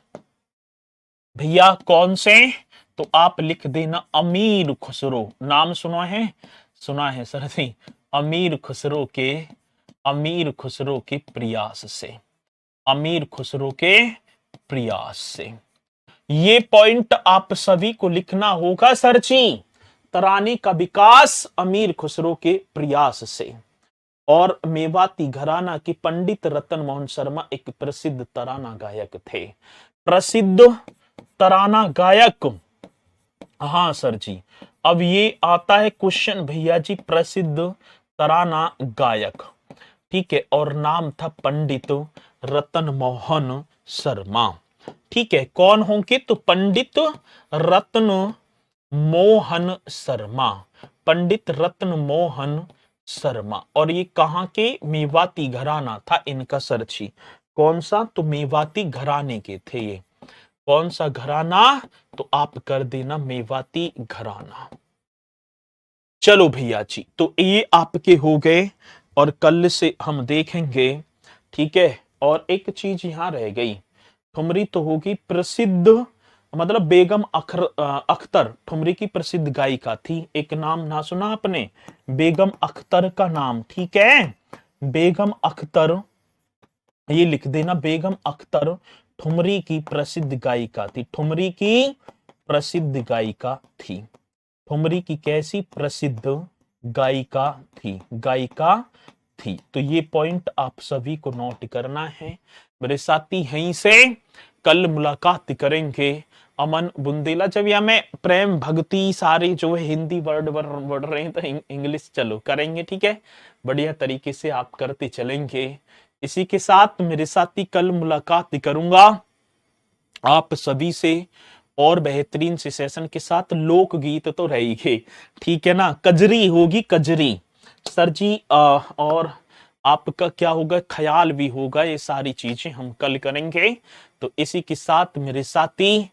भैया कौन से, तो आप लिख देना अमीर खुसरो। नाम सुना है सर जी, अमीर खुसरो के प्रयास से, अमीर खुसरो के प्रयास से। ये पॉइंट आप सभी को लिखना होगा सर जी, तराने का विकास अमीर खुसरो के प्रयास से। और मेवाती घराना के पंडित रतन मोहन शर्मा एक प्रसिद्ध तराना गायक थे, प्रसिद्ध तराना गायक। हाँ सर जी, अब ये आता है क्वेश्चन भैया जी, प्रसिद्ध तराना गायक, ठीक है, और नाम था पंडित रतन मोहन शर्मा, ठीक है। कौन होंगे, तो पंडित रत्न मोहन शर्मा, पंडित रत्न मोहन शर्मा। और ये कहां के, मेवाती घराना था इनका सर जी। कौन सा, तो मेवाती घराने के थे ये। कौन सा घराना, तो आप कर देना मेवाती घराना। चलो भैया जी, तो ये आपके हो गए, और कल से हम देखेंगे, ठीक है। और एक चीज यहां रह गई, ठुमरी तो होगी प्रसिद्ध, मतलब बेगम अख्तर ठुमरी की प्रसिद्ध गायिका थी। एक नाम ना सुना आपने, बेगम अख्तर का नाम, ठीक है, बेगम अख्तर, ये लिख देना, बेगम अख्तर ठुमरी की प्रसिद्ध गायिका थी, ठुमरी की प्रसिद्ध गायिका थी, ठुमरी की कैसी प्रसिद्ध गायिका थी, गायिका थी। तो ये पॉइंट आप सभी को नोट करना है मेरे साथी। यहीं से कल मुलाकात करेंगे अमन बुंदेला, जब या मैं प्रेम भक्ति सारे जो है हिंदी वर्ड बढ़ रहे हैं, तो इंग्लिश चलो करेंगे, ठीक है, बढ़िया तरीके से आप करते चलेंगे। इसी के साथ मेरे साथी कल मुलाकात करूंगा आप सभी से, और बेहतरीन से सेशन के साथ। लोकगीत तो रहेंगे, ठीक है ना, कजरी होगी, कजरी सर जी, और आपका क्या होगा, ख्याल भी होगा, ये सारी चीजें हम कल करेंगे। तो इसी के साथ मेरे साथी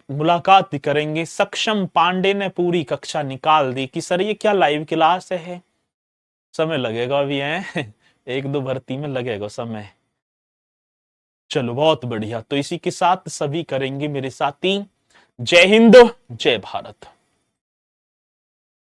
मुलाकात करेंगे। सक्षम पांडे ने पूरी कक्षा निकाल दी कि सर ये क्या लाइव क्लास है, समय लगेगा अभी है एक दो भर्ती में लगेगा समय। चलो बहुत बढ़िया, तो इसी के साथ सभी करेंगे मेरे साथी। जय हिंद, जय भारत।